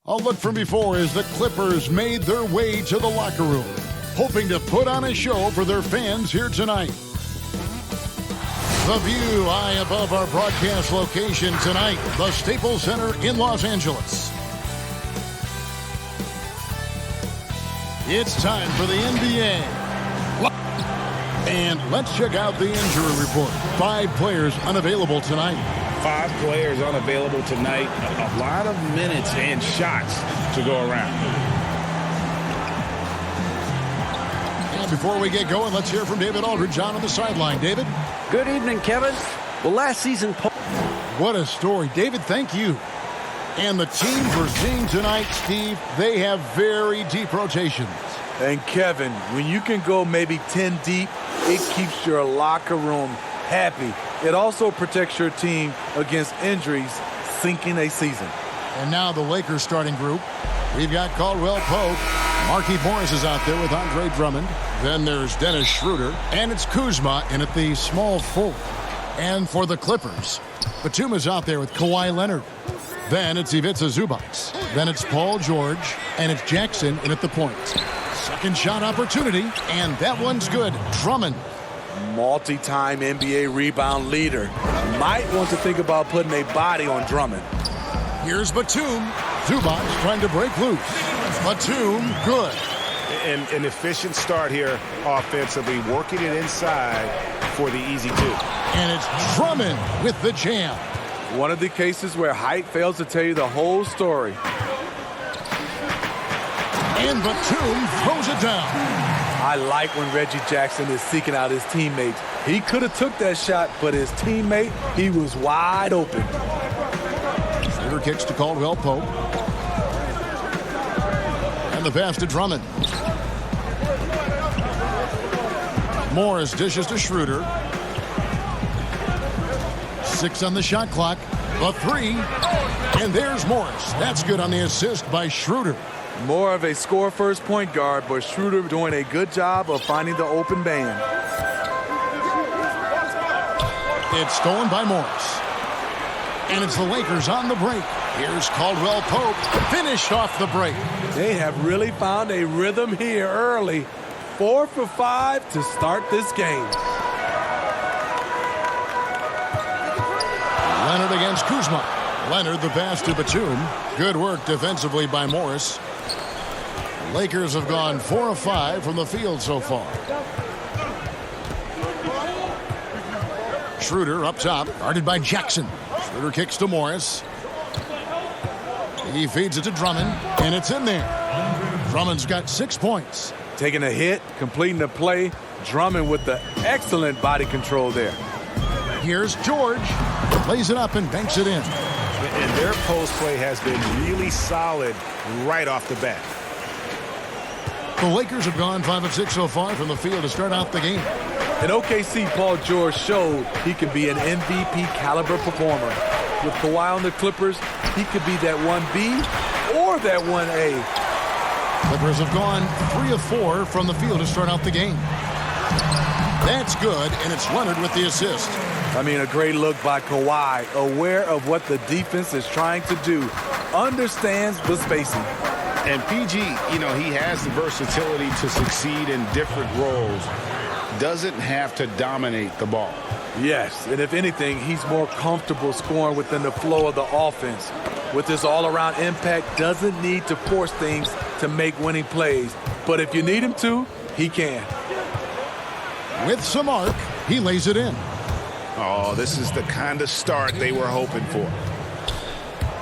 A look from before as the Clippers made their way to the locker room, hoping to put on a show for their fans here tonight. The view high above our broadcast location tonight, the Staples Center in Los Angeles. It's time for the NBA. And let's check out the injury report. 5 players unavailable tonight. 5 players unavailable tonight. A lot of minutes and shots to go around. And before we get going, let's hear from David Aldridge on the sideline. David? Good evening, Kevin. Well, last season... What a story. David, thank you. And the teams we're seeing tonight, Steve, they have very deep rotations. And Kevin, when you can go maybe 10 deep, it keeps your locker room happy. It also protects your team against injuries sinking a season. And now the Lakers starting group. We've got Caldwell Pope. Markieff Morris is out there with Andre Drummond. Then there's Dennis Schroeder. And it's Kuzma in at the small forward. And for the Clippers, Batum is out there with Kawhi Leonard. Then it's Ivica Zubac. Then it's Paul George. And it's Jackson in at the point. Second shot opportunity. And that one's good. Drummond. Multi-time NBA rebound leader. Might want to think about putting a body on Drummond. Here's Batum. Zubac trying to break loose. Batum, good. An efficient start here offensively, working it inside for the easy 2. And it's Drummond with the jam. One of the cases where height fails to tell you the whole story. And Batum throws it down. I like when Reggie Jackson is seeking out his teammates. He could have took that shot, but his teammate, he was wide open. Schroeder kicks to Caldwell Pope. And the pass to Drummond. Morris dishes to Schroeder. 6 on the shot clock. A 3. And there's Morris. That's good on the assist by Schroeder. More of a score-first point guard, but Schroeder doing a good job of finding the open man. It's stolen by Morris. And it's the Lakers on the break. Here's Caldwell Pope. Finished off the break. They have really found a rhythm here early. 4 for 5 to start this game. Leonard against Kuzma. Leonard the pass to Batum. Good work defensively by Morris. Lakers have gone 4 of 5 from the field so far. Schroeder up top, guarded by Jackson. Schroeder kicks to Morris. He feeds it to Drummond, and it's in there. Drummond's got 6 points. Taking a hit, completing the play. Drummond with the excellent body control there. Here's George. Lays it up and banks it in. And their post play has been really solid right off the bat. The Lakers have gone 5 of 6 so far from the field to start out the game. In OKC, Paul George showed he could be an MVP caliber performer. With Kawhi on the Clippers, he could be that 1B or that 1A. Clippers have gone 3 of 4 from the field to start out the game. That's good, and it's Leonard with the assist. I mean, a great look by Kawhi, aware of what the defense is trying to do, understands the spacing. And PG, he has the versatility to succeed in different roles. Doesn't have to dominate the ball. Yes, and if anything, he's more comfortable scoring within the flow of the offense. With his all-around impact, doesn't need to force things to make winning plays. But if you need him to, he can. With some arc, he lays it in. Oh, this is the kind of start they were hoping for.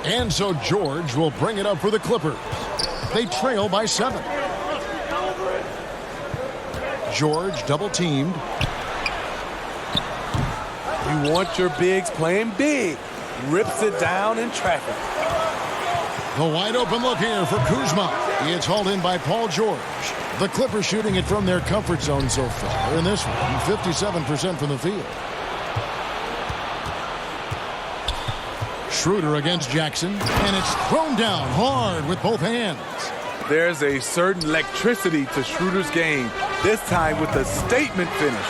And so George will bring it up for the Clippers. They trail by 7. George double-teamed. You want your bigs playing big. Rips it down in traffic. The wide-open look here for Kuzma. It's hauled in by Paul George. The Clippers shooting it from their comfort zone so far. In this one, 57% from the field. Schroeder against Jackson, and it's thrown down hard with both hands. There's a certain electricity to Schroeder's game, this time with a statement finish.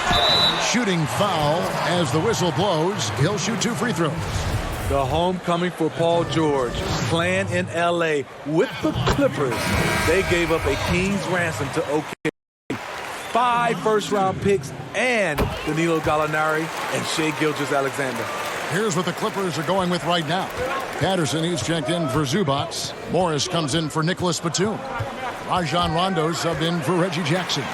Shooting foul as the whistle blows. He'll shoot 2 free throws. The homecoming for Paul George, playing in L.A. with the Clippers. They gave up a king's ransom to OKC. 5 first-round picks and Danilo Gallinari and Shai Gilgeous-Alexander. Here's what the Clippers are going with right now. Patterson, he's checked in for Zubats. Morris comes in for Nicholas Batum. Rajon Rondo subbed in for Reggie Jackson.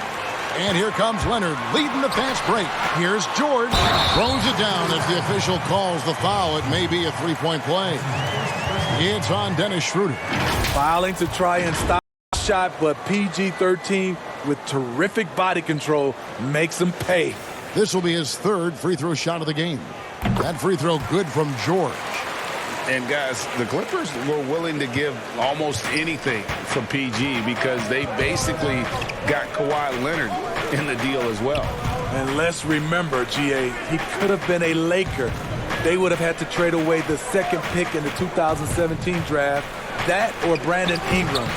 And here comes Leonard leading the fast break. Here's George. Throws it down as the official calls the foul. It may be a three-point play. It's on Dennis Schroeder. Fouling to try and stop the shot, but PG-13 with terrific body control makes him pay. This will be his 3rd free throw shot of the game. That free throw good from George. And, guys, the Clippers were willing to give almost anything for PG because they basically got Kawhi Leonard in the deal as well. And let's remember, GA, he could have been a Laker. They would have had to trade away the 2nd pick in the 2017 draft, that or Brandon Ingram.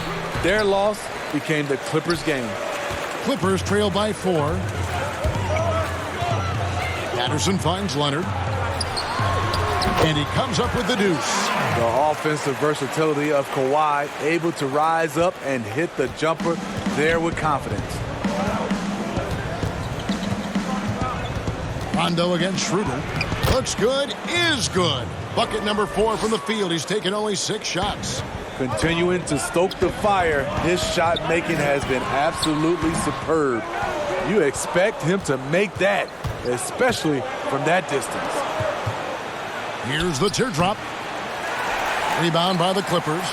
Their loss became the Clippers' game. Clippers trail by 4. Patterson finds Leonard. And he comes up with the deuce. The offensive versatility of Kawhi, able to rise up and hit the jumper there with confidence. Rondo against Schroeder. Looks good, is good. Bucket number 4 from the field. He's taken only 6 shots. Continuing to stoke the fire, his shot making has been absolutely superb. You expect him to make that, especially from that distance. Here's the teardrop. Rebound by the Clippers.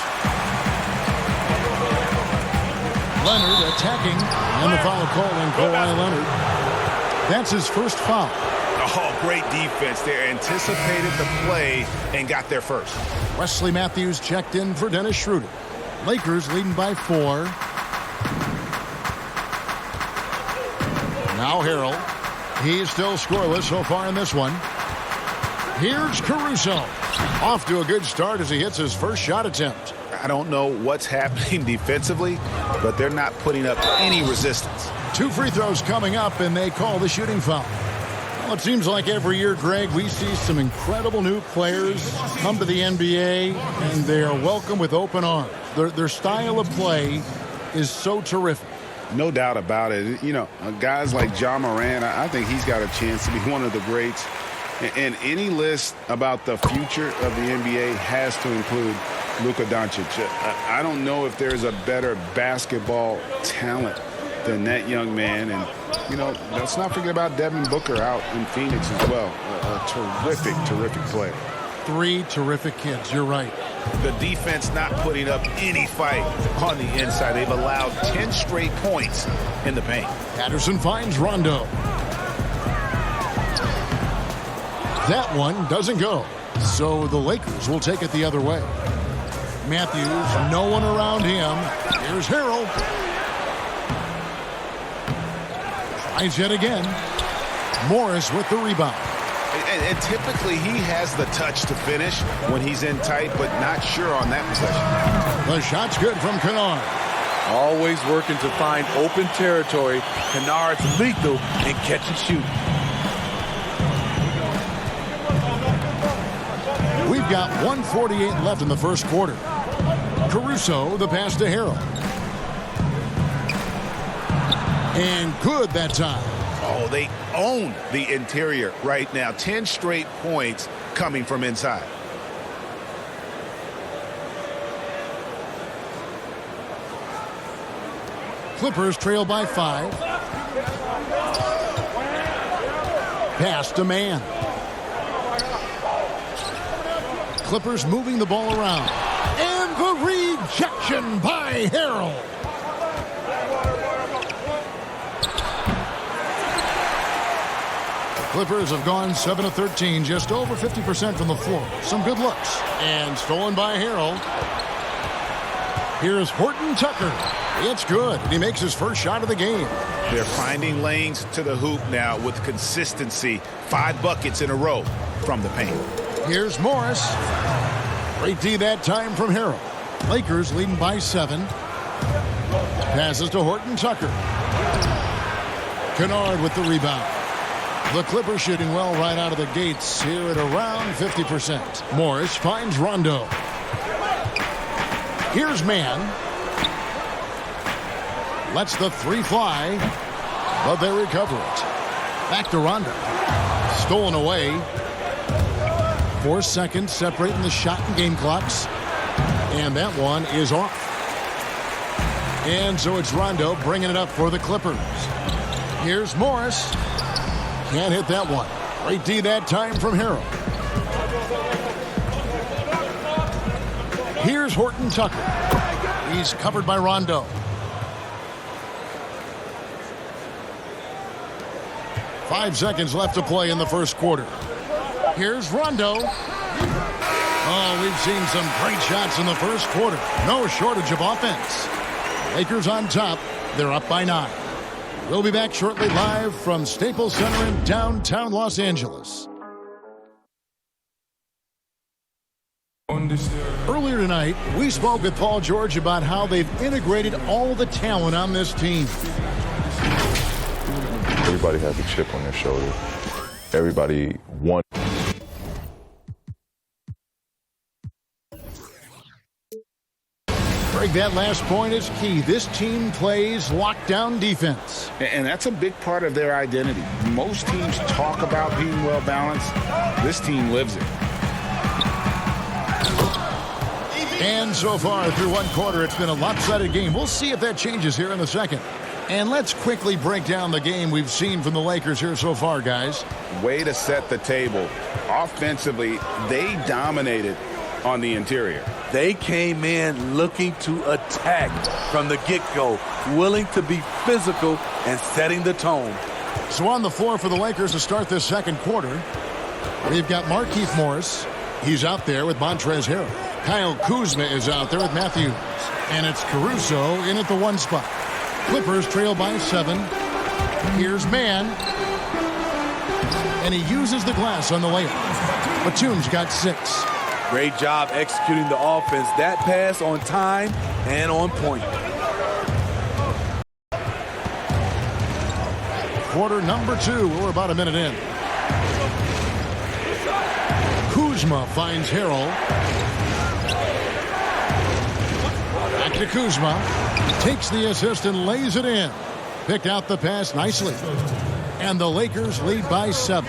Leonard attacking, and the foul call on Kawhi Leonard. That's his first foul. Oh, great defense there. Anticipated the play and got there first. Wesley Matthews checked in for Dennis Schroeder. Lakers leading by 4. Now Harrell. He's still scoreless so far in this one. Here's Caruso. Off to a good start as he hits his first shot attempt. I don't know what's happening defensively, but they're not putting up any resistance. 2 free throws coming up, and they call the shooting foul. Well, it seems like every year, Greg, we see some incredible new players come to the NBA, and they are welcome with open arms. Their style of play is so terrific. No doubt about it. You know, guys like Ja Morant, I think he's got a chance to be one of the greats. And any list about the future of the NBA has to include Luka Doncic. I don't know if there's a better basketball talent than that young man. And, you know, let's not forget about Devin Booker out in Phoenix as well. A terrific, terrific player. 3 terrific kids. You're right. The defense not putting up any fight on the inside. They've allowed 10 straight points in the paint. Patterson finds Rondo. That one doesn't go. So the Lakers will take it the other way. Matthews, no one around him. Here's Harrell. Tries yet again. Morris with the rebound. And typically he has the touch to finish when he's in tight, but not sure on that possession. The shot's good from Kennard. Always working to find open territory. Kennard's lethal in catch and shoot. We've got 1:48 left in the first quarter. Caruso, the pass to Harrell. And good that time. Oh, they own the interior right now. 10 straight points coming from inside. Clippers trail by 5. Pass to man. Clippers moving the ball around. And the rejection by Harrell. Clippers have gone 7 of 13, just over 50% from the floor. Some good looks. And stolen by Harrell. Here's Horton Tucker. It's good. He makes his first shot of the game. They're finding lanes to the hoop now with consistency. 5 buckets in a row from the paint. Here's Morris. Great D that time from Harrell. Lakers leading by 7. Passes to Horton Tucker. Kennard with the rebound. The Clippers shooting well right out of the gates here at around 50%. Morris finds Rondo. Here's Mann. Lets the three fly, but they recover it. Back to Rondo. Stolen away. 4 seconds separating the shot and game clocks. And that one is off. And so it's Rondo bringing it up for the Clippers. Here's Morris. Can't hit that one. Great D that time from Harrell. Here's Horton Tucker. He's covered by Rondo. 5 seconds left to play in the first quarter. Here's Rondo. Oh, we've seen some great shots in the first quarter. No shortage of offense. Lakers on top. They're up by 9. We'll be back shortly live from Staples Center in downtown Los Angeles. Earlier tonight, we spoke with Paul George about how they've integrated all the talent on this team. Everybody has a chip on their shoulder. Everybody wants. Greg, that last point is key. This team plays lockdown defense. And that's a big part of their identity. Most teams talk about being well balanced. This team lives it. And so far through one quarter, it's been a lopsided game. We'll see if that changes here in the second. And let's quickly break down the game we've seen from the Lakers here so far, guys. Way to set the table. Offensively, they dominated on the interior. They came in looking to attack from the get-go, willing to be physical and setting the tone. So on the floor for the Lakers to start this second quarter, we've got Markieff Morris. He's out there with Montrezl Harrell. Kyle Kuzma is out there with Matthews. And it's Caruso in at the 1 spot. Clippers trail by 7. Here's Mann. And he uses the glass on the layup. Batum's got 6. Great job executing the offense. That pass on time and on point. Quarter number 2. We're about a minute in. Kuzma finds Harrell. Back to Kuzma. Takes the assist and lays it in. Picked out the pass nicely. And the Lakers lead by 7.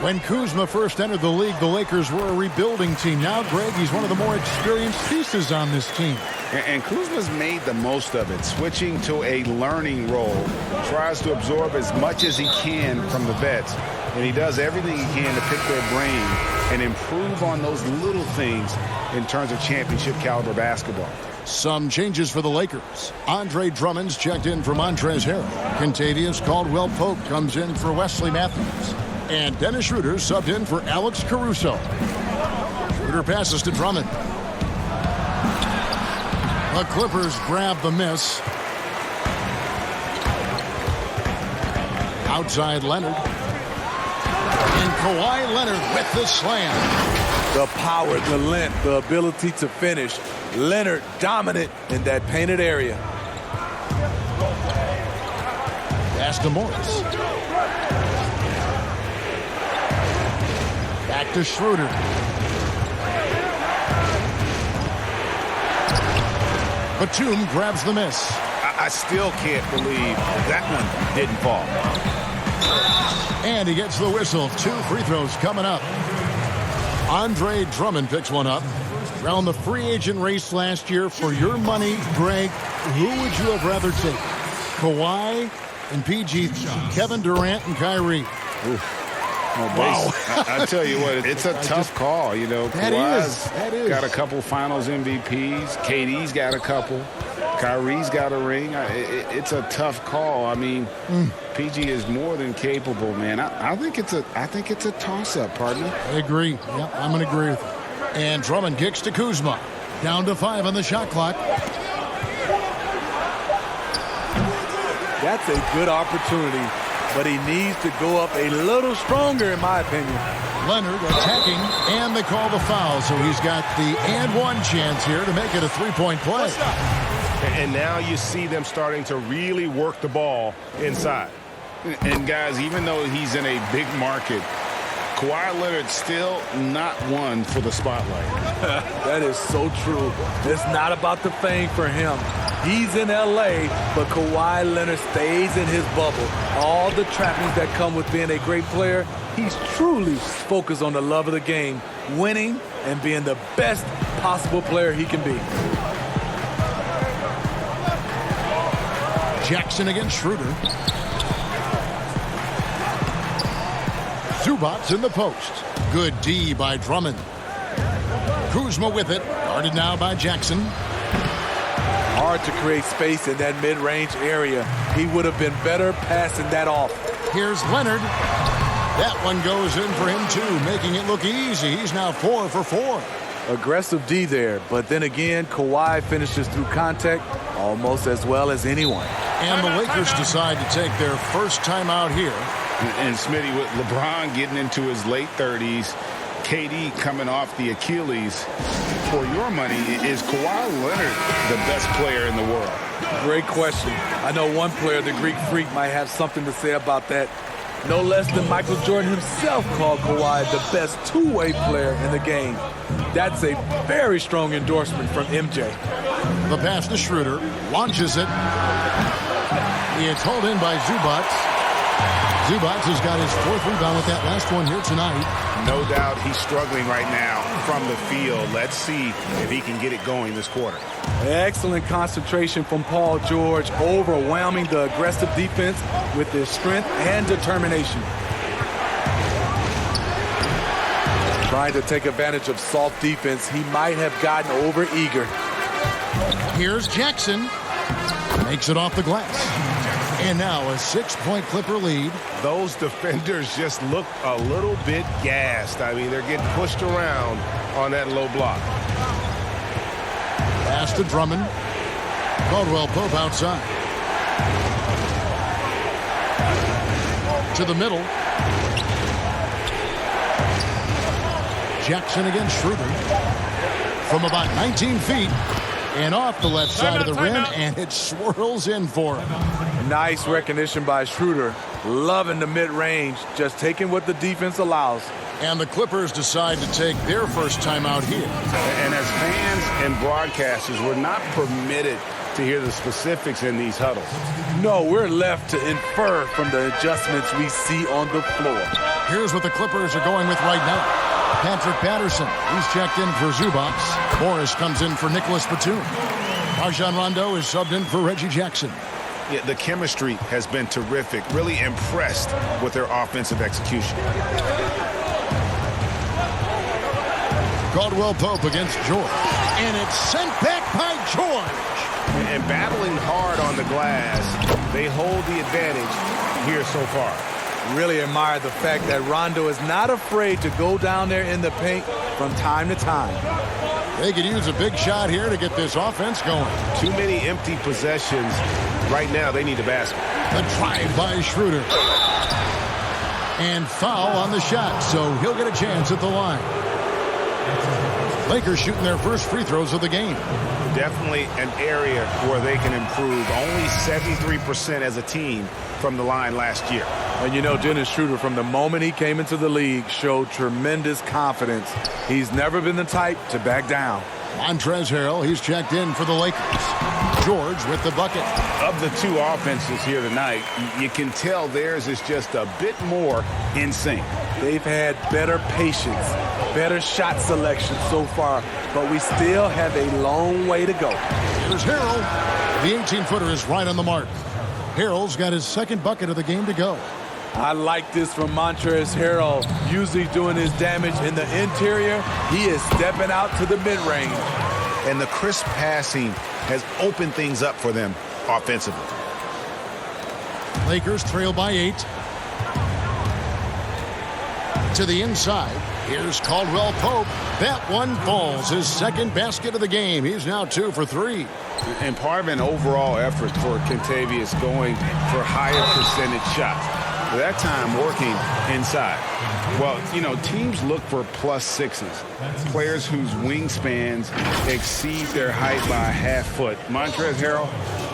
When Kuzma first entered the league, the Lakers were a rebuilding team. Now, Greg, he's one of the more experienced pieces on this team. And Kuzma's made the most of it, switching to a learning role. Tries to absorb as much as he can from the vets. And he does everything he can to pick their brain and improve on those little things in terms of championship caliber basketball. Some changes for the Lakers. Andre Drummond's checked in for Montrezl Harrell. Kentavious Caldwell-Pope comes in for Wesley Matthews. And Dennis Schroeder subbed in for Alex Caruso. Schroeder passes to Drummond. The Clippers grab the miss. Outside Leonard. And Kawhi Leonard with the slam. The power, the length, the ability to finish. Leonard dominant in that painted area. Pass to Morris. Back to Schroeder. Batum grabs the miss. I still can't believe that one didn't fall. And he gets the whistle. 2 free throws coming up. Andre Drummond picks one up. Around the free agent race last year, for your money, Greg, who would you have rather taken? Kawhi and PG, Kevin Durant and Kyrie. Oof. Oh, wow. I tell you what, it's a tough call. You know, Kawhi's got a couple finals MVPs. KD's got a couple. Kyrie's got a ring. It's a tough call. I mean, PG is more than capable, man. I think it's a toss-up, partner. I agree. Yep, I'm going to agree with you. And Drummond kicks to Kuzma. Down to 5 on the shot clock. That's a good opportunity, but he needs to go up a little stronger, in my opinion. Leonard attacking, and they call the foul. So he's got the and one chance here to make it a three-point play. And now you see them starting to really work the ball inside. And guys, even though he's in a big market, Kawhi Leonard's still not one for the spotlight. That is so true. It's not about the fame for him. He's in L.A., but Kawhi Leonard stays in his bubble. All the trappings that come with being a great player, he's truly focused on the love of the game, winning and being the best possible player he can be. Jackson against Schroeder. Zubac's in the post. Good D by Drummond. Kuzma with it. Guarded now by Jackson. Hard to create space in that mid-range area. He would have been better passing that off. Here's Leonard. That one goes in for him, too, making it look easy. He's now 4 for 4. Aggressive D there, but then again, Kawhi finishes through contact almost as well as anyone. And the Lakers decide to take their first timeout here. And Smitty, with LeBron getting into his late 30s, KD coming off the Achilles, for your money, is Kawhi Leonard the best player in the world? Great question. I know one player, the Greek Freak, might have something to say about that. No less than Michael Jordan himself called Kawhi the best two-way player in the game. That's a very strong endorsement from MJ. The pass to Schroeder. Launches it. It's hauled in by Zubac. Zubac has got his 4th rebound with that last one here tonight. No doubt he's struggling right now from the field. Let's see if he can get it going this quarter. Excellent concentration from Paul George, overwhelming the aggressive defense with his strength and determination. Trying to take advantage of soft defense, he might have gotten over-eager. Here's Jackson. Makes it off the glass. And now a 6-point Clipper lead. Those defenders just look a little bit gassed. I mean, they're getting pushed around on that low block. Pass to Drummond. Caldwell Pope outside. To the middle. Jackson against Schroeder. From about 19 feet. And off the left side of the rim, and it swirls in for him. Nice recognition by Schroeder. Loving the mid-range, just taking what the defense allows. And the Clippers decide to take their first timeout here. And as fans and broadcasters, we're not permitted to hear the specifics in these huddles. No, we're left to infer from the adjustments we see on the floor. Here's what the Clippers are going with right now. Patrick Patterson, he's checked in for Zubac. Morris comes in for Nicholas Batum. Rajon Rondo is subbed in for Reggie Jackson. Yeah, the chemistry has been terrific. Really impressed with their offensive execution. Caldwell Pope against George. And it's sent back by George. And battling hard on the glass, they hold the advantage here so far. Really admire the fact that Rondo is not afraid to go down there in the paint from time to time. They could use a big shot here to get this offense going. Too many empty possessions. Right now, they need a basket. The drive by Schroeder. And foul on the shot, so he'll get a chance at the line. Lakers shooting their first free throws of the game. Definitely an area where they can improve. Only 73% as a team from the line last year. And you know, Dennis Schroeder, from the moment he came into the league, showed tremendous confidence. He's never been the type to back down. Montrezl Harrell, he's checked in for the Lakers. George with the bucket. Of the two offenses here tonight, you can tell theirs is just a bit more in sync. They've had better patience, better shot selection so far, but we still have a long way to go. Here's Harrell. The 18-footer is right on the mark. Harrell's got his second bucket of the game to go. I like this from Montrezl Harrell. Usually doing his damage in the interior, he is stepping out to the mid-range. And the crisp passing has opened things up for them offensively. Lakers trail by 8. To the inside. Here's Caldwell Pope. That one falls. His second basket of the game. He's now 2 for 3. And part of an overall effort for Kentavious going for higher percentage shots. That time working inside. Well, you know, teams look for +6s. Players whose wingspans exceed their height by a half foot. Montrezl Harrell,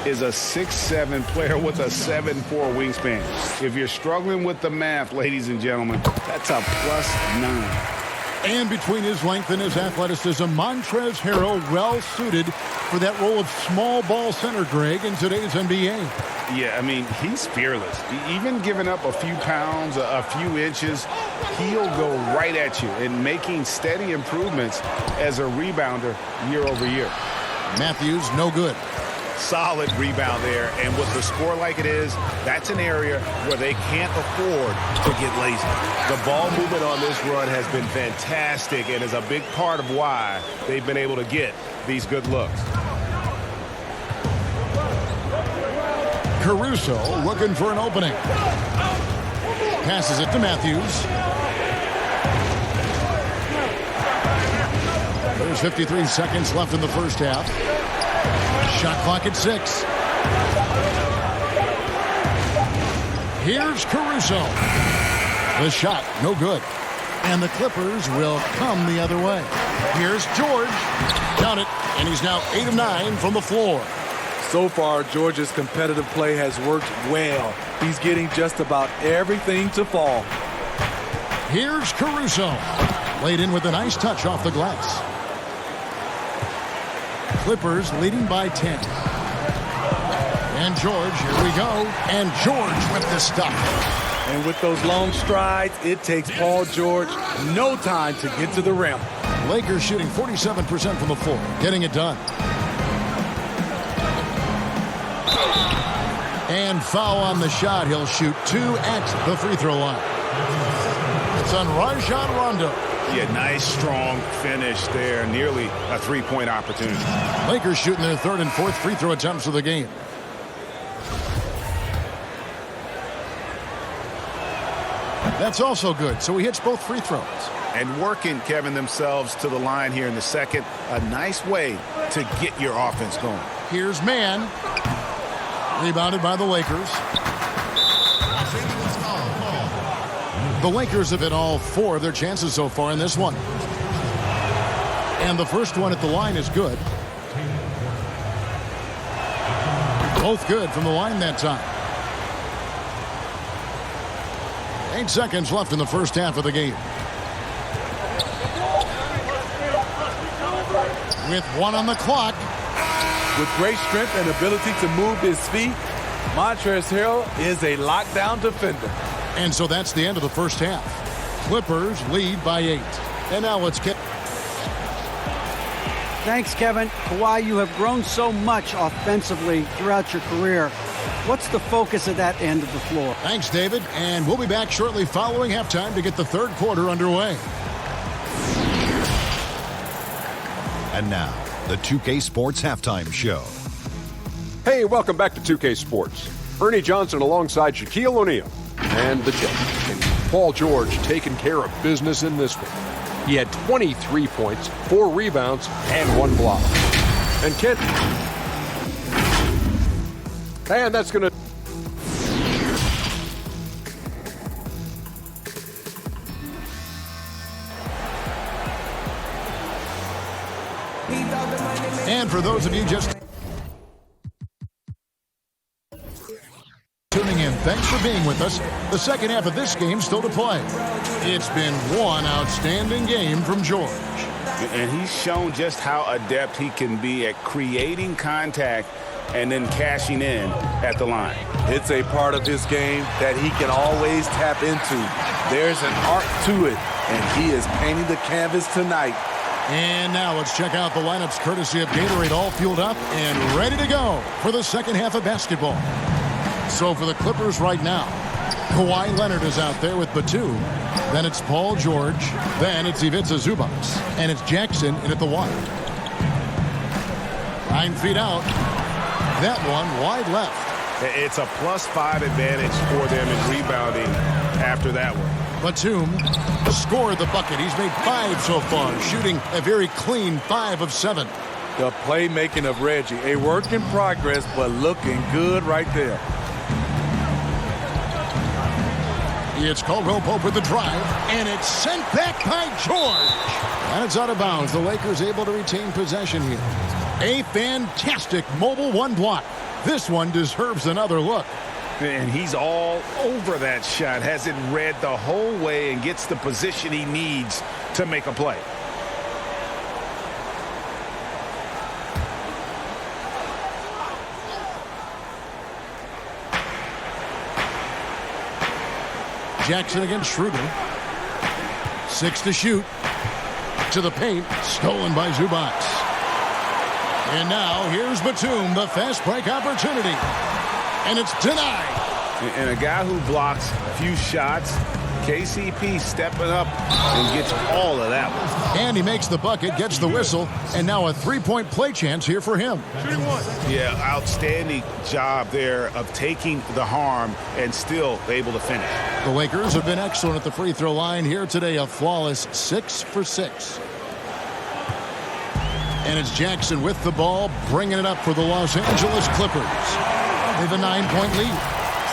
is a 6'7" player with a 7'4" wingspan. If you're struggling with the math, ladies and gentlemen, that's a +9. And between his length and his athleticism, Montrezl Harrell well suited for that role of small ball center, Greg, in today's NBA. Yeah, I mean, he's fearless. Even giving up a few pounds, a few inches, he'll go right at you and making steady improvements as a rebounder year over year. Matthews, no good. Solid rebound there, and with the score like it is, that's an area where they can't afford to get lazy. The ball movement on this run has been fantastic and is a big part of why they've been able to get these good looks. Caruso looking for an opening. Passes it to Matthews. There's 53 seconds left in the first half. Shot clock at 6. Here's Caruso. The shot, no good. And the Clippers will come the other way. Here's George. Count it, and he's now 8 of 9 from the floor. So far, George's competitive play has worked well. He's getting just about everything to fall. Here's Caruso. Laid in with a nice touch off the glass. Clippers leading by 10. And George, here we go. And George with the stop. And with those long strides, it takes Paul George no time to get to the rim. Lakers shooting 47% from the floor, getting it done. And foul on the shot. He'll shoot 2 at the free throw line. It's on Rajon Rondo. Yeah, nice, strong finish there. Nearly a three-point opportunity. Lakers shooting their 3rd and 4th free throw attempts of the game. That's also good. So he hits both free throws. And working, Kevin, themselves to the line here in the second. A nice way to get your offense going. Here's Mann. Rebounded by the Lakers. The Lakers have hit all 4 of their chances so far in this one. And the first one at the line is good. Both good from the line that time. 8 seconds left in the first half of the game. With 1 on the clock. With great strength and ability to move his feet, Montrezl Harrell is a lockdown defender. And so that's the end of the first half. Clippers lead by 8. And now let's get... Thanks, Kevin. Kawhi, you have grown so much offensively throughout your career. What's the focus of that end of the floor? Thanks, David. And we'll be back shortly following halftime to get the 3rd quarter underway. And now, the 2K Sports Halftime Show. Hey, welcome back to 2K Sports. Ernie Johnson alongside Shaquille O'Neal and the Jets. And Paul George taking care of business in this one. He had 23 points, 4 rebounds, and 1 block. And Kent. And that's going to... And for those of you just tuning in, thanks for being with us. The second half of this game still to play. It's been one outstanding game from George. And he's shown just how adept he can be at creating contact and then cashing in at the line. It's a part of his game that he can always tap into. There's an art to it, and he is painting the canvas tonight. And now let's check out the lineups courtesy of Gatorade, all fueled up and ready to go for the second half of basketball. So for the Clippers right now, Kawhi Leonard is out there with Batum. Then it's Paul George. Then it's Ivica Zubac. And it's Jackson in at the 1. 9 feet out. That one wide left. It's a +5 advantage for them in rebounding after that one. Batum scored the bucket. He's made 5 so far, shooting a very clean 5 of 7. The playmaking of Reggie, a work in progress, but looking good right there. It's Caldwell Pope with the drive, and it's sent back by George. And it's out of bounds. The Lakers able to retain possession here. A fantastic mobile 1 block This one deserves another look. And he's all over that shot, has it read the whole way and gets the position he needs to make a play. Jackson against Schroeder. 6 to shoot. To the paint. Stolen by Zubac. And now here's Batum, the fast break opportunity. And it's denied. And a guy who blocks a few shots, KCP stepping up and gets all of that one. And he makes the bucket, gets the whistle, and now a three-point play chance here for him. Yeah, outstanding job there of taking the harm and still able to finish. The Lakers have been excellent at the free throw line here today, a flawless 6 for 6. And it's Jackson with the ball, bringing it up for the Los Angeles Clippers. They have a 9-point lead.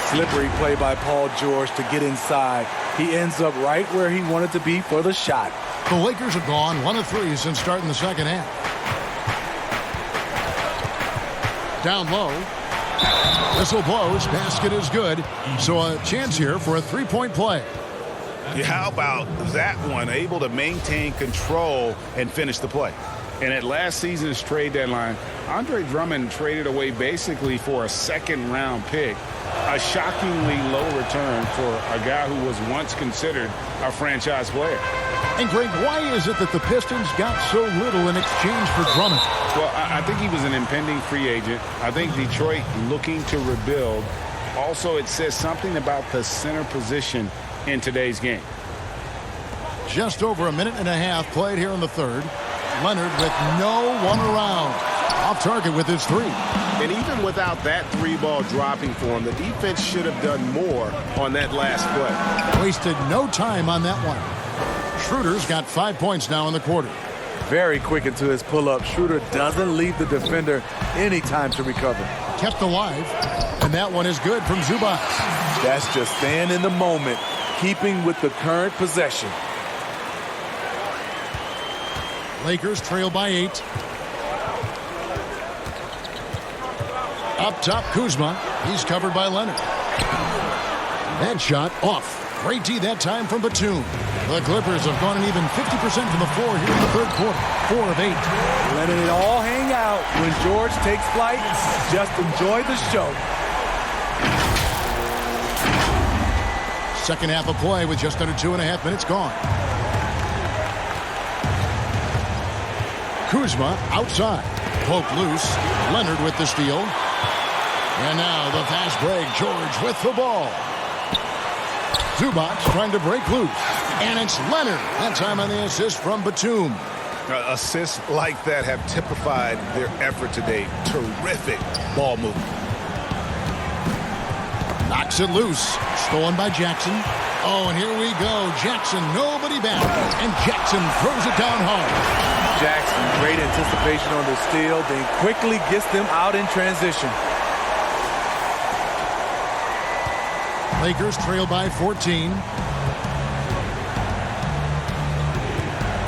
Slippery play by Paul George to get inside. He ends up right where he wanted to be for the shot. The Lakers have gone 1 of 3 since starting the second half. Down low. Whistle blows. Basket is good. So a chance here for a three-point play. Yeah, how about that one? Able to maintain control and finish the play. And at last season's trade deadline, Andre Drummond traded away basically for a second-round pick. A shockingly low return for a guy who was once considered a franchise player. And, Greg, why is it that the Pistons got so little in exchange for Drummond? Well, I think he was an impending free agent. I think Detroit looking to rebuild. Also, it says something about the center position in today's game. Just over a minute and a half played here in the third. Leonard with no one around. Off target with his three. And even without that three ball dropping for him, the defense should have done more on that last play. Wasted no time on that one. Schroeder's got 5 points now in the quarter. Very quick into his pull-up. Schroeder doesn't leave the defender any time to recover. Kept alive. And that one is good from Zubac. That's just staying in the moment, keeping with the current possession. Lakers trail by 8. Up top, Kuzma. He's covered by Leonard. That shot off. Great D that time from Batum. The Clippers have gone an even 50% from the floor here in the third quarter. 4 of 8. Letting it all hang out. When George takes flight, just enjoy the show. Second half of play with just under 2.5 minutes gone. Kuzma outside. Poke loose. Leonard with the steal. And now the fast break. George with the ball. Zubac trying to break loose. And it's Leonard. That time on the assist from Batum. Assists like that have typified their effort today. Terrific ball movement. Knocks it loose. Stolen by Jackson. Oh, and here we go. Jackson, nobody back. And Jackson throws it down hard. Jackson, great anticipation on the steal, then quickly gets them out in transition. Lakers trail by 14.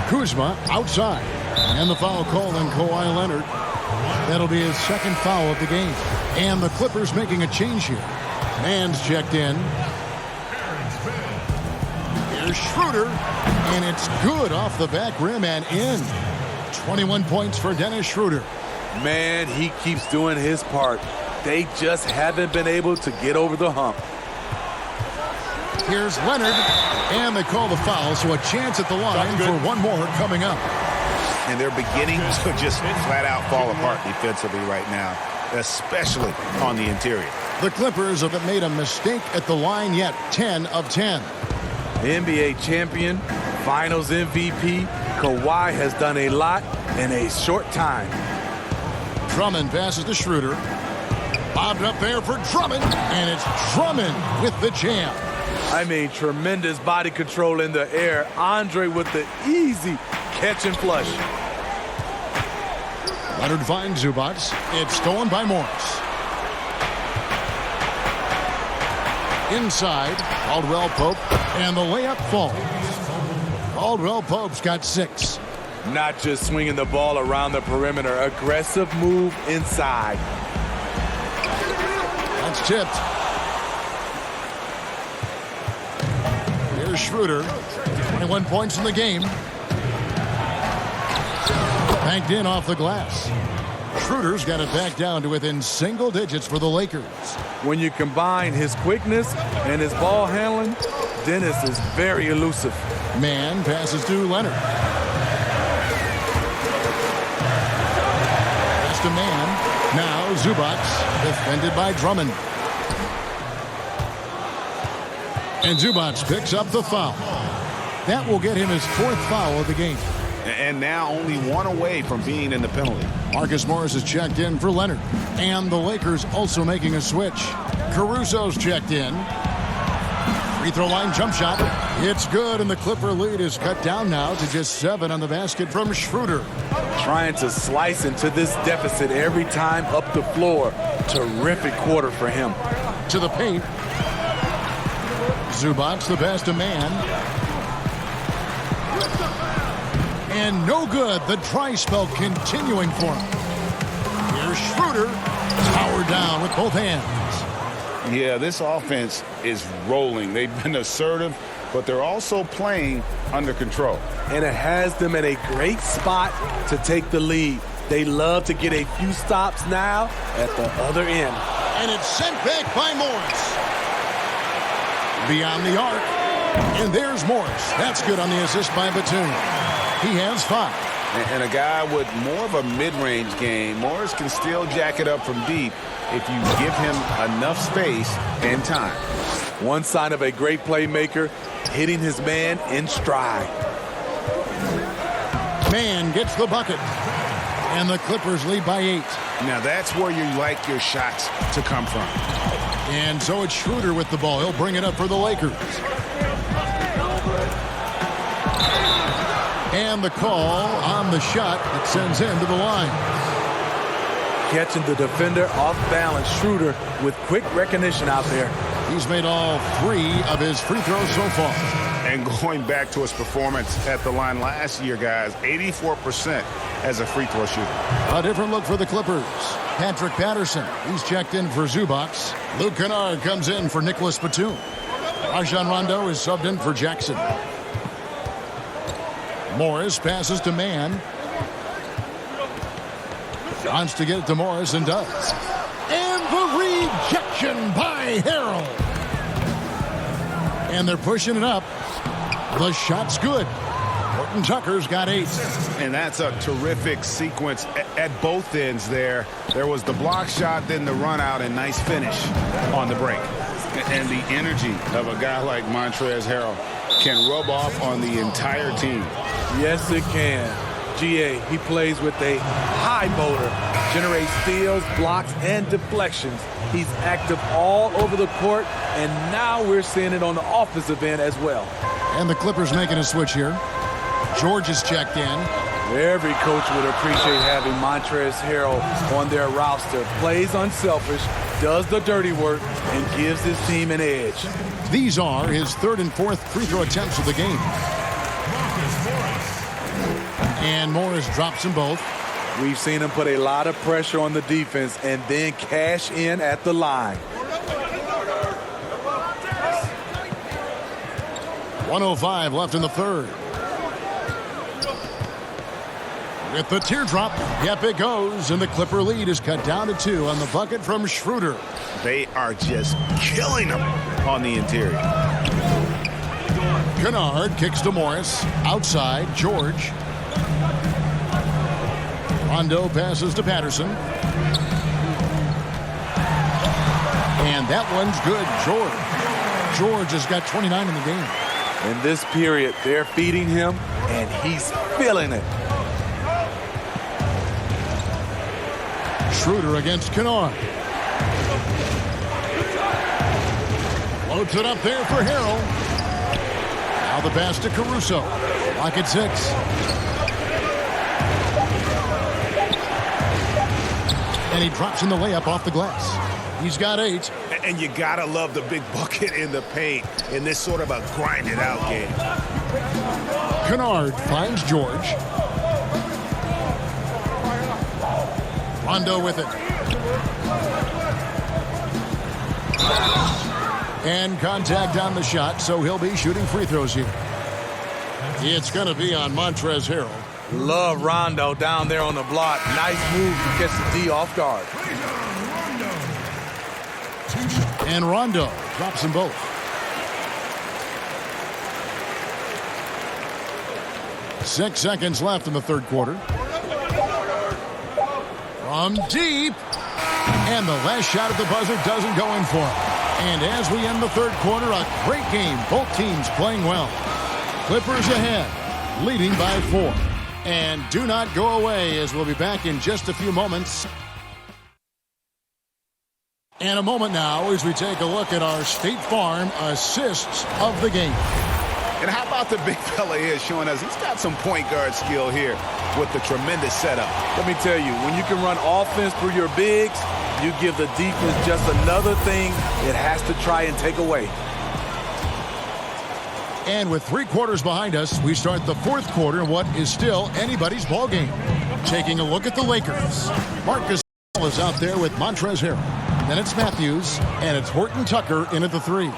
Kuzma outside. And the foul called on Kawhi Leonard. That'll be his second foul of the game. And the Clippers making a change here. Man's checked in. Here's Schroeder. And it's good off the back rim and in. 21 points for Dennis Schroeder. Man, he keeps doing his part. They just haven't been able to get over the hump. Here's Leonard, and they call the foul, so a chance at the line for one more coming up. And they're beginning to just flat out fall apart defensively right now, especially on the interior. The Clippers haven't made a mistake at the line yet. 10 of 10. The NBA champion, Finals MVP, Kawhi has done a lot in a short time. Drummond passes to Schroeder. Bobbed up there for Drummond, and it's Drummond with the jam. I mean, tremendous body control in the air. Andre with the easy catch and flush. Leonard finds Zubac. It's stolen by Morris. Inside, Caldwell Pope, and the layup falls. Caldwell Pope's got 6. Not just swinging the ball around the perimeter. Aggressive move inside. That's tipped. Here's Schroeder. 21 points in the game. Banked in off the glass. Schroeder's got it back down to within single digits for the Lakers. When you combine his quickness and his ball handling, Dennis is very elusive. Man passes to Leonard. Pass to Man. Now Zubac, defended by Drummond. And Zubac picks up the foul. That will get him his 4th foul of the game. And now only one away from being in the penalty. Marcus Morris is checked in for Leonard. And the Lakers also making a switch. Caruso's checked in. Free throw line jump shot. It's good, and the Clipper lead is cut down now to just 7 on the basket from Schroeder. Trying to slice into this deficit every time up the floor. Terrific quarter for him. To the paint. Zubac, the pass to Man. And no good. The dry spell continuing for him. Here's Schroeder. Powered down with both hands. Yeah, this offense is rolling. They've been assertive, but they're also playing under control. And it has them at a great spot to take the lead. They love to get a few stops now at the other end. And it's sent back by Morris. Beyond the arc. And there's Morris. That's good on the assist by Batum. He has 5. And a guy with more of a mid-range game, Morris can still jack it up from deep if you give him enough space and time. One sign of a great playmaker, hitting his man in stride. Man gets the bucket. And the Clippers lead by 8. Now that's where you like your shots to come from. And so it's Schroeder with the ball. He'll bring it up for the Lakers. And the call on the shot that sends him to the line. Catching the defender off balance. Schroeder with quick recognition out there. He's made all 3 of his free throws so far. And going back to his performance at the line last year, guys, 84% as a free throw shooter. A different look for the Clippers. Patrick Patterson, he's checked in for Zubac. Luke Kennard comes in for Nicholas Batum. Rajon Rondo is subbed in for Jackson. Morris passes to Man. Wants to get it to Morris and does. And the rejection by Harrell. And they're pushing it up. The shot's good. Horton Tucker's got 8. And that's a terrific sequence at both ends there. There was the block shot, then the run out, and nice finish on the break. And the energy of a guy like Montrezl Harrell can rub off on the entire team. Yes, it can. GA, he plays with a high motor, generates steals, blocks, and deflections. He's active all over the court, and now we're seeing it on the offensive end as well. And the Clippers making a switch here. George is checked in. Every coach would appreciate having Montrezl Harrell on their roster. Plays unselfish, does the dirty work, and gives his team an edge. These are his 3rd and 4th free throw attempts of the game. And Morris drops them both. We've seen him put a lot of pressure on the defense and then cash in at the line. 1:05 left in the 3rd. With the teardrop, yep, it goes, and the Clipper lead is cut down to 2 on the bucket from Schroeder. They are just killing them on the interior. Kennard kicks to Morris. Outside, George. Rondo passes to Patterson. And that one's good. George has got 29 in the game. In this period, they're feeding him, and he's feeling it. Schroeder against Kennard. Floats it up there for Harrell. Now the pass to Caruso. Lock at 6. And he drops in the layup off the glass. He's got 8. And you gotta love the big bucket in the paint in this sort of a grinded out game. Kennard finds George. Rondo with it. And contact on the shot, so he'll be shooting free throws here. It's going to be on Montrezl Harrell. Love Rondo down there on the block. Nice move to catch the D off guard. And Rondo drops them both. Six seconds left in the third quarter. From deep. And the last shot at the buzzer doesn't go in for him. And as we end the third quarter, a great game. Both teams playing well. Clippers ahead, leading by 4. And do not go away, as we'll be back in just a few moments. And a moment now as we take a look at our State Farm assists of the game. And how about the big fella here showing us he's got some point guard skill here with the tremendous setup. Let me tell you, when you can run offense through your bigs, you give the defense just another thing it has to try and take away. And with 3 quarters behind us, we start the fourth quarter in what is still anybody's ball game. Taking a look at the Lakers. Marcus is out there with Montrezl Harrell. Then it's Matthews, and it's Horton Tucker in at the 3.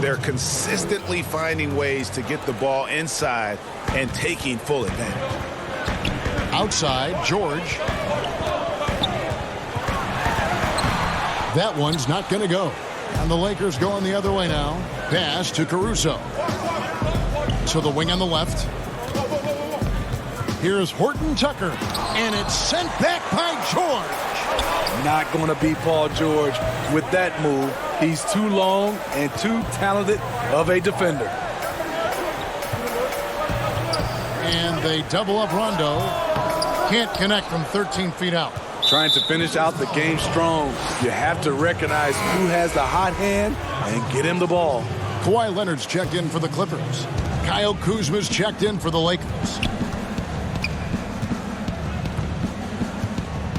They're consistently finding ways to get the ball inside and taking full advantage. Outside, George. That one's not going to go. And the Lakers going the other way now. Pass to Caruso. To the wing on the left. Here's Horton Tucker. And it's sent back by George. Not going to be Paul George with that move. He's too long and too talented of a defender. And they double up Rondo. Can't connect from 13 feet out. Trying to finish out the game strong. You have to recognize who has the hot hand and get him the ball. Kawhi Leonard's checked in for the Clippers. Kyle Kuzma's checked in for the Lakers.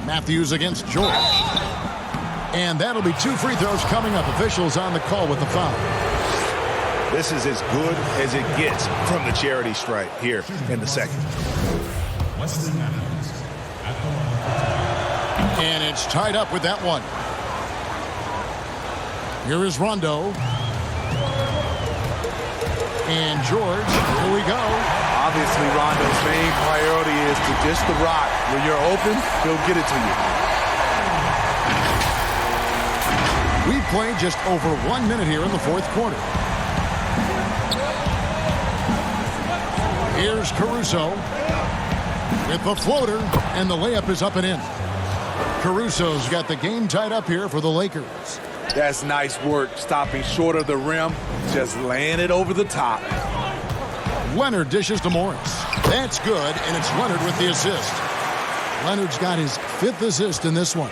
Matthews against George. And that'll be 2 free throws coming up. Officials on the call with the foul. This is as good as it gets from the charity stripe here in the second. And it's tied up with that one. Here is Rondo. And George, here we go. Obviously, Rondo's main priority is to dish the rock. When you're open, he'll get it to you. We've played just over 1 minute here in the fourth quarter. Here's Caruso with the floater, and the layup is up and in. Caruso's got the game tied up here for the Lakers. That's nice work, stopping short of the rim, just laying it over the top. Leonard dishes to Morris. That's good, and it's Leonard with the assist. Leonard's got his 5th assist in this one.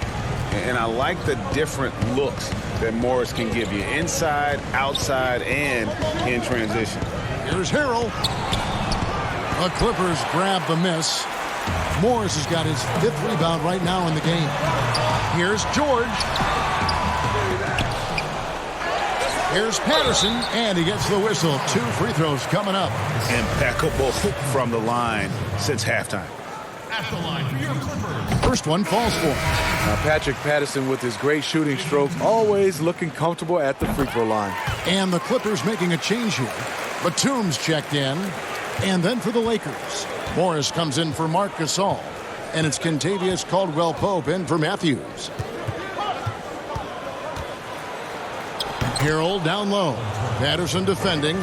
And I like the different looks that Morris can give you. Inside, outside, and in transition. Here's Harrell. The Clippers grab the miss. Morris has got his 5th rebound right now in the game. Here's George. Here's Patterson, and he gets the whistle. 2 free throws coming up. Impeccable from the line since halftime. First one falls for him. Now Patrick Patterson with his great shooting stroke, always looking comfortable at the free throw line. And the Clippers making a change here. Batum's checked in. And then for the Lakers, Morris comes in for Marc Gasol. And it's Kentavious Caldwell-Pope in for Matthews. Harrell down low. Patterson defending.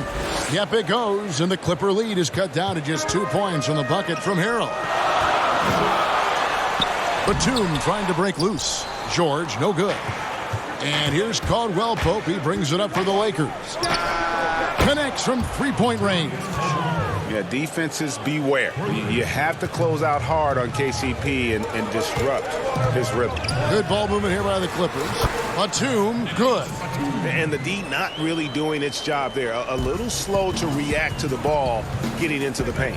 Yep, it goes. And the Clipper lead is cut down to just 2 points from the bucket from Harrell. Batum trying to break loose. George, no good. And here's Caldwell-Pope. He brings it up for the Lakers. Connects from 3-point range. Yeah, defenses beware. You have to close out hard on KCP and disrupt his rhythm. Good ball movement here by the Clippers. Batum, good. And the D not really doing its job there. A little slow to react to the ball getting into the paint.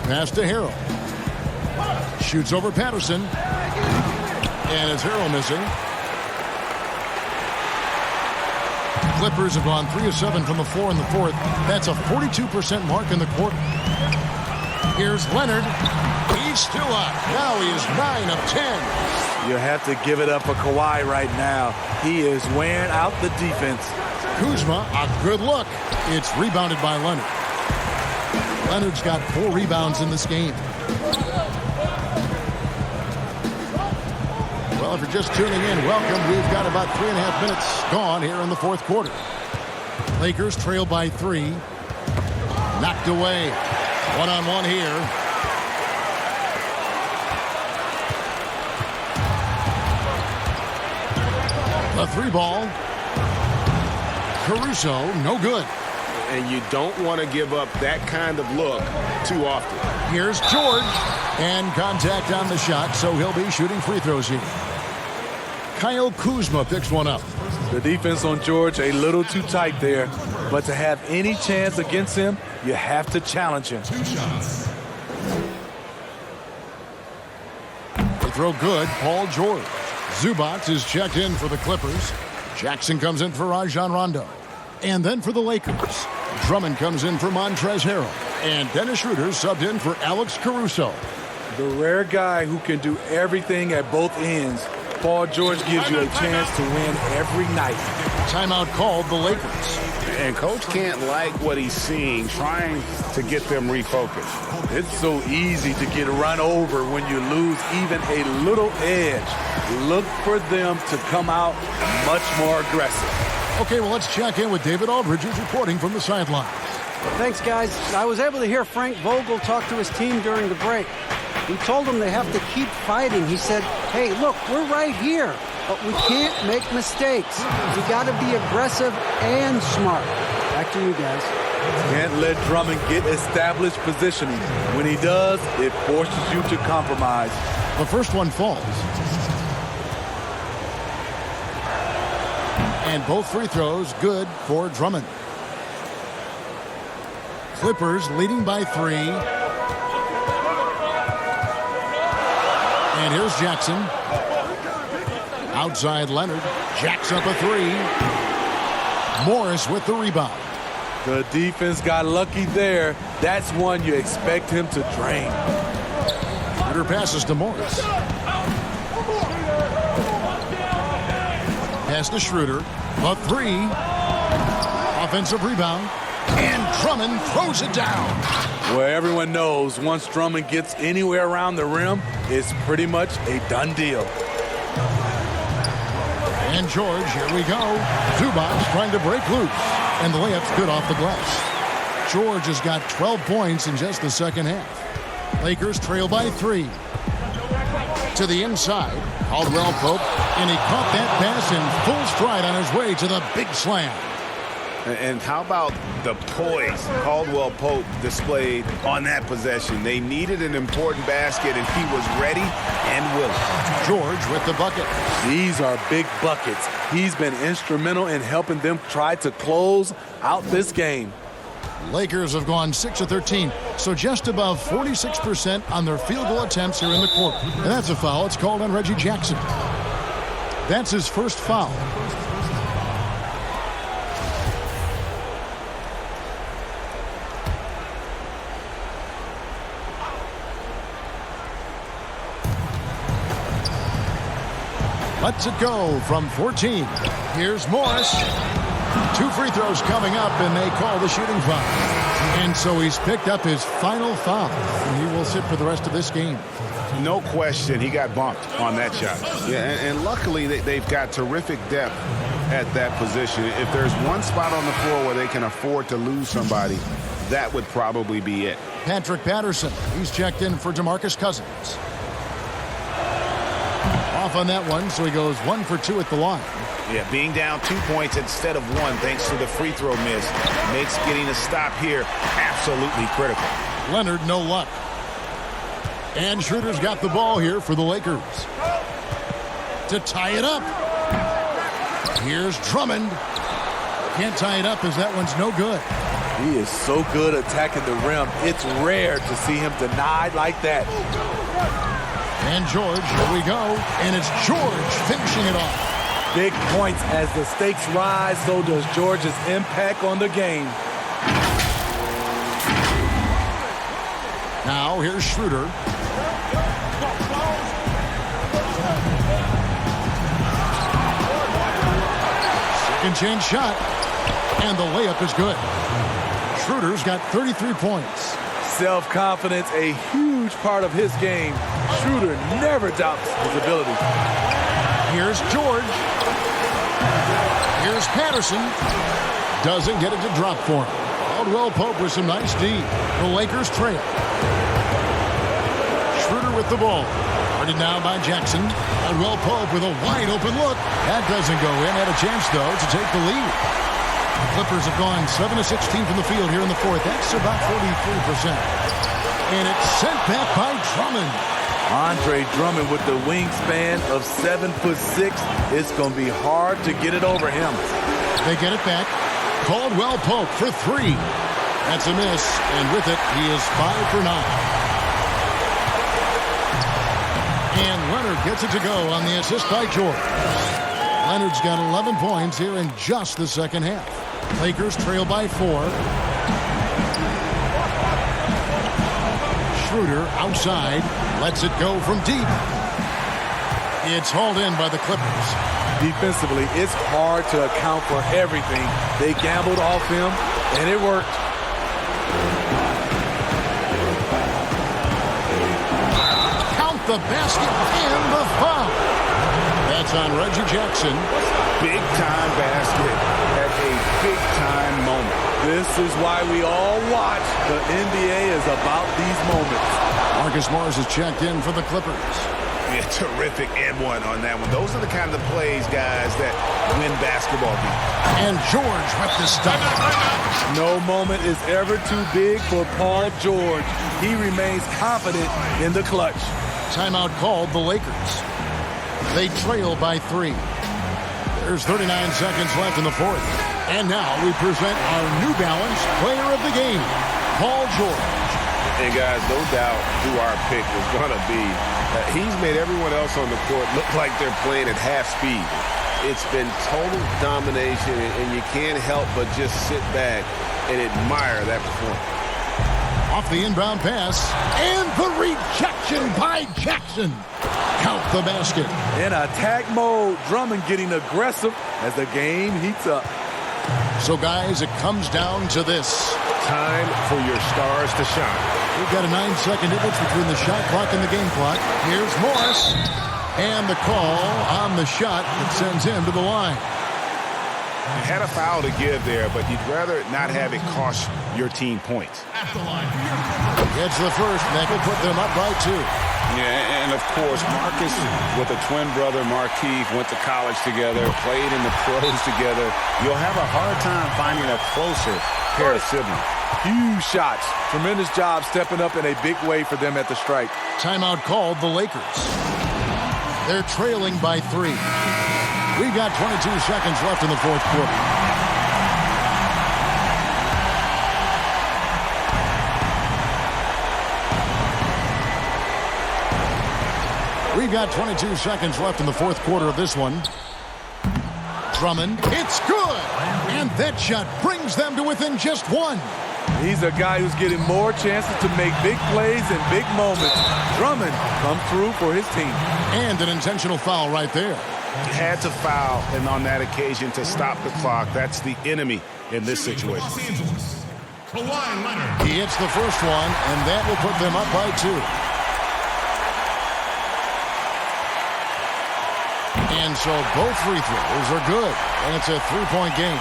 Pass to Harrell. Shoots over Patterson. And it's Harrell missing. Clippers have gone 3 of 7 from the floor in the fourth. That's a 42% mark in the quarter. Here's Leonard. He's still up. Now he is 9 of 10. You have to give it up for Kawhi right now. He is wearing out the defense. Kuzma, a good look. It's rebounded by Leonard. Leonard's got 4 rebounds in this game. Well, if you're just tuning in, welcome. We've got about 3.5 minutes gone here in the fourth quarter. Lakers trail by 3. Knocked away. One-on-one here. The 3 ball. Caruso, no good. And you don't want to give up that kind of look too often. Here's George. And contact on the shot, so he'll be shooting free throws here. Kyle Kuzma picks one up. The defense on George a little too tight there. But to have any chance against him, you have to challenge him. They throw good. Paul George. Zubac is checked in for the Clippers. Jackson comes in for Rajon Rondo. And then for the Lakers, Drummond comes in for Montrezl Harrell. And Dennis Schroeder subbed in for Alex Caruso. The rare guy who can do everything at both ends. Paul George gives you a chance to win every night. Timeout called the Lakers. And Coach can't like what he's seeing, trying to get them refocused. It's so easy to get run over when you lose even a little edge. Look for them to come out much more aggressive. Okay, well, let's check in with David Aldridge, who's reporting from the sidelines. Thanks, guys. I was able to hear Frank Vogel talk to his team during the break. He told them they have to keep fighting. He said, hey, look, we're right here, but we can't make mistakes. We got to be aggressive and smart. Back to you guys. Can't let Drummond get established positioning. When he does, it forces you to compromise. The first one falls. And both free throws good for Drummond. Clippers leading by 3. And here's Jackson. Outside Leonard. Jacks up a 3. Morris with the rebound. The defense got lucky there. That's one you expect him to drain. Schroeder passes to Morris. Pass to Schroeder. A 3. Offensive rebound. And Drummond throws it down. Well, everyone knows once Drummond gets anywhere around the rim, it's pretty much a done deal. And George, here we go. Zubac trying to break loose. And the layup's good off the glass. George has got 12 points in just the second half. Lakers trail by 3. To the inside, Caldwell Pope, and he caught that pass in full stride on his way to the big slam. And how about the poise Caldwell Pope displayed on that possession? They needed an important basket, and he was ready and willing. George with the bucket. These are big buckets. He's been instrumental in helping them try to close out this game. Lakers have gone 6 of 13, so just above 46% on their field goal attempts here in the quarter. And that's a foul. It's called on Reggie Jackson. That's his first foul. Lets it go from 14. Here's Morris. 2 free throws coming up, and they call the shooting foul. And so he's picked up his final foul, and he will sit for the rest of this game. No question, he got bumped on that shot. Yeah, and luckily they've got terrific depth at that position. If there's one spot on the floor where they can afford to lose somebody, that would probably be it. Patrick Patterson, he's checked in for DeMarcus Cousins. Off on that one, so he goes 1 for 2 at the line. Yeah, being down 2 points instead of 1 thanks to the free throw miss makes getting a stop here absolutely critical. Leonard, no luck. And Schroeder's got the ball here for the Lakers. To tie it up. Here's Drummond. Can't tie it up as that one's no good. He is so good attacking the rim. It's rare to see him denied like that. And George, here we go. And it's George finishing it off. Big points as the stakes rise, so does George's impact on the game. Now here's Schroeder. Second chance shot. And the layup is good. Schroeder's got 33 points. Self-confidence, a huge part of his game. Schroeder never doubts his ability. Here's George. Here's Patterson. Doesn't get it to drop for him. Caldwell Pope with some nice D. The Lakers trail. Schroeder with the ball. Guarded now by Jackson. Caldwell Pope with a wide open look. That doesn't go in. Had a chance, though, to take the lead. The Clippers have gone 7 of 16 from the field here in the fourth. That's about 43%. And it's sent back by Drummond. Andre Drummond with the wingspan of 7'6". It's going to be hard to get it over him. They get it back. Caldwell Pope for three. That's a miss. And with it, he is 5 for 9. And Leonard gets it to go on the assist by George. Leonard's got 11 points here in just the second half. Lakers trail by 4. Schroeder outside. Lets it go from deep. It's hauled in by the Clippers. Defensively, it's hard to account for everything. They gambled off him, and it worked. Count the basket and the foul. That's on Reggie Jackson. Big-time basket at a big-time moment. This is why we all watch. The NBA is about these moments. Marcus Morris is checked in for the Clippers. Yeah, terrific and one on that one. Those are the kind of plays, guys, that win basketball games. And George with the stop. No moment is ever too big for Paul George. He remains confident in the clutch. Timeout called the Lakers. They trail by 3. There's 39 seconds left in the fourth. And now we present our New Balance player of the game, Paul George. And guys, no doubt who our pick is going to be. He's made everyone else on the court look like they're playing at half speed. It's been total domination, and you can't help but just sit back and admire that performance. Off the inbound pass, and the rejection by Jackson. Count the basket. In attack mode, Drummond getting aggressive as the game heats up. So, guys, it comes down to this. Time for your stars to shine. We've got a 9-second difference between the shot clock and the game clock. Here's Morris. And the call on the shot that sends him to the line. You had a foul to give there, but you'd rather not have it cost your team points. Gets the first. That will put them up by 2. Yeah, and of course, Marcus with a twin brother, Markieff, went to college together, played in the pros together. You'll have a hard time finding a closer pair of siblings. Huge shots. Tremendous job stepping up in a big way for them at the strike. Timeout called the Lakers. They're trailing by 3. We've got 22 seconds left in the fourth quarter. We've got 22 seconds left in the fourth quarter of this one. Drummond, it's good! And that shot brings them to within just 1. He's a guy who's getting more chances to make big plays and big moments. Drummond comes through for his team. And an intentional foul right there. Had to foul, and on that occasion to stop the clock. That's the enemy in this situation. He hits the first one, and that will put them up by 2. And so both free throws are good, and it's a 3-point game.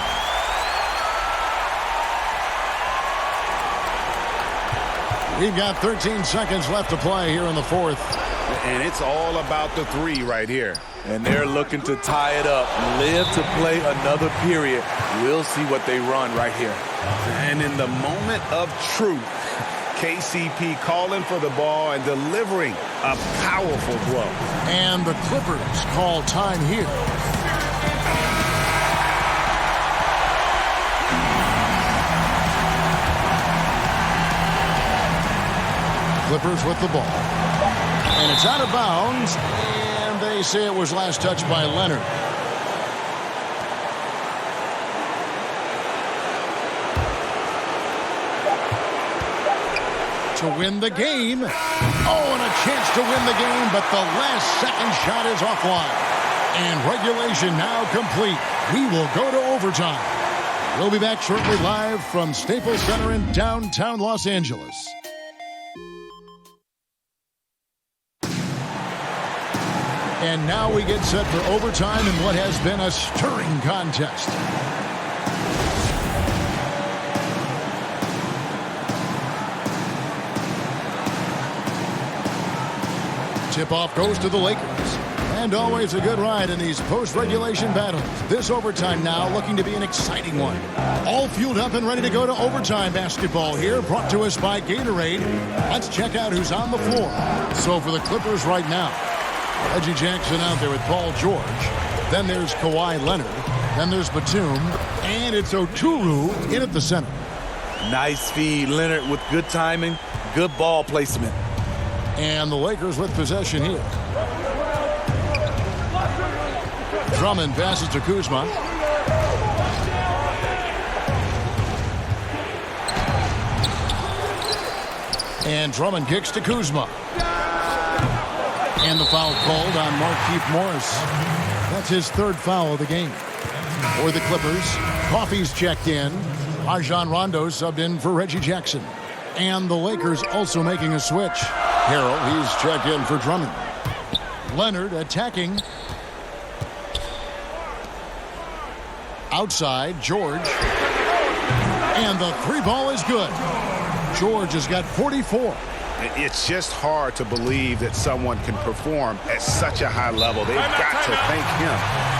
We've got 13 seconds left to play here in the fourth. And it's all about the 3 right here. And they're looking to tie it up, live to play another period. We'll see what they run right here. And in the moment of truth, KCP calling for the ball and delivering a powerful blow. And the Clippers call time here. Clippers with the ball. And it's out of bounds. And they say it was last touched by Leonard. To win the game. Oh, and a chance to win the game, but the last second shot is offline. And regulation now complete. We will go to overtime. We'll be back shortly live from Staples Center in downtown Los Angeles. And now we get set for overtime in what has been a stirring contest. Tip-off goes to the Lakers. And always a good ride in these post-regulation battles. This overtime now looking to be an exciting one. All fueled up and ready to go to overtime basketball here, brought to us by Gatorade. Let's check out who's on the floor. So for the Clippers right now, Reggie Jackson out there with Paul George. Then there's Kawhi Leonard. Then there's Batum. And it's Oturu in at the center. Nice feed, Leonard, with good timing, good ball placement. And the Lakers with possession here. Drummond passes to Kuzma. And Drummond kicks to Kuzma. And the foul called on Markieff Morris. That's his third foul of the game. For the Clippers, Coffey's checked in. Rajon Rondo subbed in for Reggie Jackson. And the Lakers also making a switch. Harrell, he's checked in for Drummond. Leonard attacking. Outside, George. And the three ball is good. George has got 44. It's just hard to believe that someone can perform at such a high level. They've got to thank him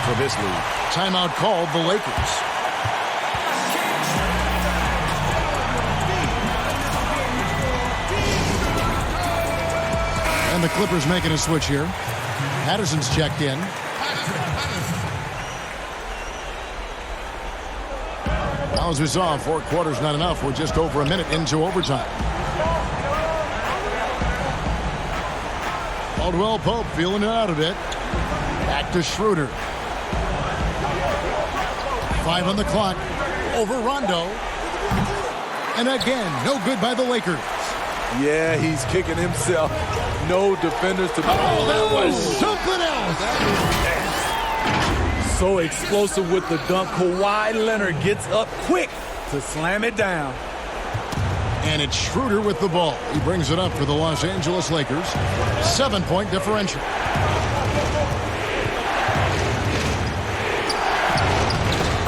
for this lead. Timeout called the Lakers. And the Clippers making a switch here. Patterson's checked in. Now, as we saw, 4 quarters not enough. We're just over a minute into overtime. Caldwell Pope feeling it out a bit. Back to Schroeder. 5 on the clock. Over Rondo. And again, no good by the Lakers. Yeah, he's kicking himself. No defenders to... Oh, that was something else. So explosive with the dunk. Kawhi Leonard gets up quick to slam it down. And it's Schroeder with the ball. He brings it up for the Los Angeles Lakers. 7-point differential.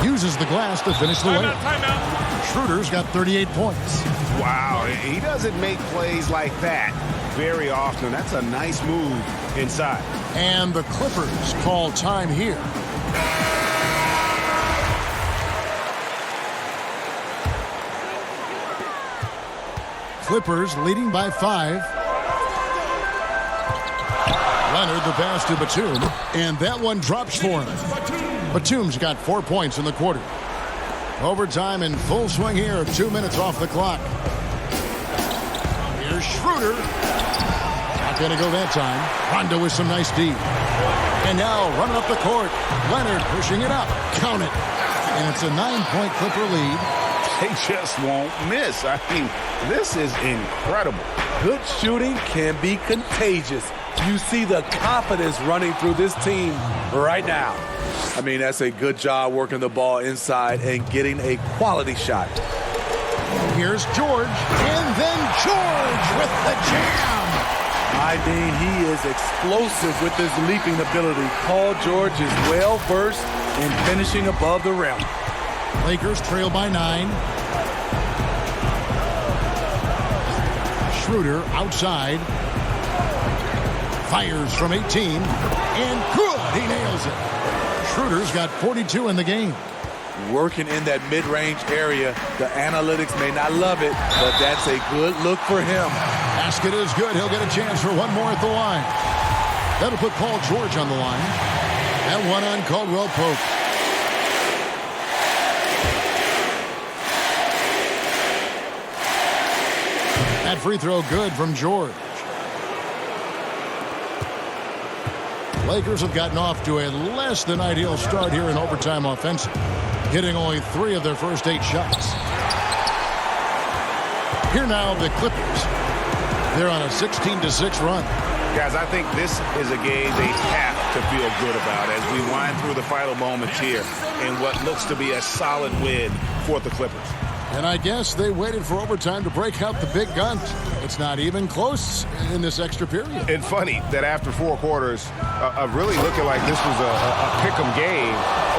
Uses the glass to finish the layup. Schroeder's got 38 points. Wow, he doesn't make plays like that very often. That's a nice move inside. And the Clippers call time here. Clippers leading by 5. Leonard the pass to Batum, and that one drops for him. Batum's got 4 points in the quarter. Overtime in full swing here. 2 minutes off the clock. Here's Schroeder. Not going to go that time. Rondo with some nice D. And now running up the court. Leonard pushing it up. Count it. And it's a 9-point Clipper lead. They just won't miss. I mean, this is incredible. Good shooting can be contagious. You see the confidence running through this team right now. I mean, that's a good job working the ball inside and getting a quality shot. Here's George, and then George with the jam. I mean, he is explosive with his leaping ability. Paul George is well versed in finishing above the rim. Lakers trail by 9. Schroeder outside. Fires from 18. And good. He nails it. Schroeder's got 42 in the game. Working in that mid-range area. The analytics may not love it, but that's a good look for him. Basket is good. He'll get a chance for one more at the line. That'll put Paul George on the line. And one on Caldwell Pope. That free throw good from George. Lakers have gotten off to a less than ideal start here in overtime offensive, hitting only 3 of their first 8 shots. Here now the Clippers. They're on a 16-6 run. Guys, I think this is a game they have to feel good about as we wind through the final moments here in what looks to be a solid win for the Clippers. And I guess they waited for overtime to break out the big guns. It's not even close in this extra period. And funny that after 4 quarters of really looking like this was a pick-em game,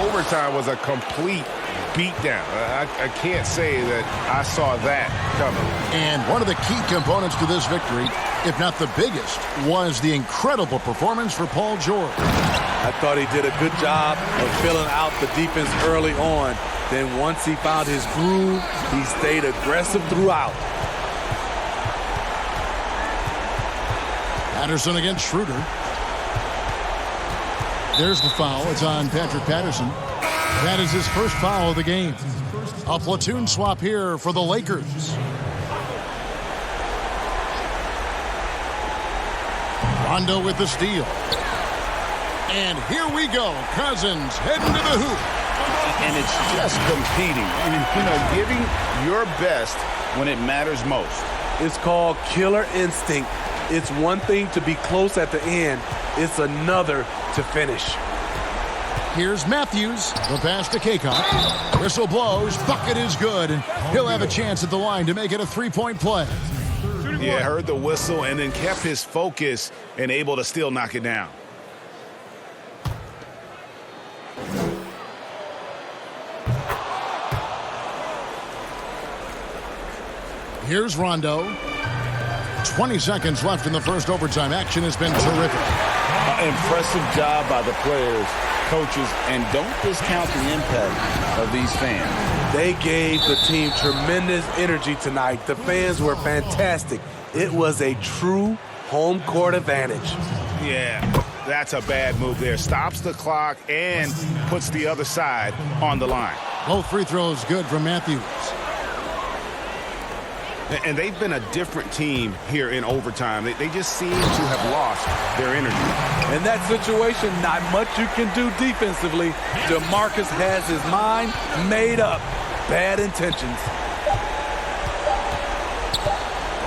overtime was a complete beatdown. I can't say that I saw that coming. And one of the key components to this victory, if not the biggest, was the incredible performance for Paul George. I thought he did a good job of filling out the defense early on. Then once he found his groove, he stayed aggressive throughout. Patterson against Schroeder. There's the foul. It's on Patrick Patterson. That is his first foul of the game. A platoon swap here for the Lakers. Rondo with the steal. And here we go. Cousins heading to the hoop. And it's just competing and, giving your best when it matters most. It's called killer instinct. It's one thing to be close at the end. It's another to finish. Here's Matthews. The pass to Kaycock. Whistle blows. Bucket is good. And he'll have a chance at the line to make it a 3-point play. Yeah, heard the whistle and then kept his focus and able to still knock it down. Here's Rondo. 20 seconds left in the first overtime. Action has been terrific. Impressive job by the players, coaches, and don't discount the impact of these fans. They gave the team tremendous energy tonight. The fans were fantastic. It was a true home court advantage. Yeah, that's a bad move there. Stops the clock and puts the other side on the line. Both free throws good from Matthews. And they've been a different team here in overtime. They just seem to have lost their energy. In that situation, not much you can do defensively. DeMarcus has his mind made up. Bad intentions.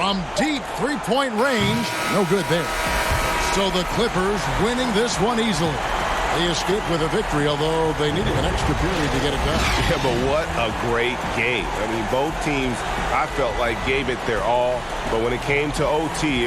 From deep three-point range, no good there. So the Clippers winning this one easily. They escaped with a victory, although they needed an extra period to get it done. Yeah, but what a great game. I mean, both teams, I felt like, gave it their all. But when it came to OT,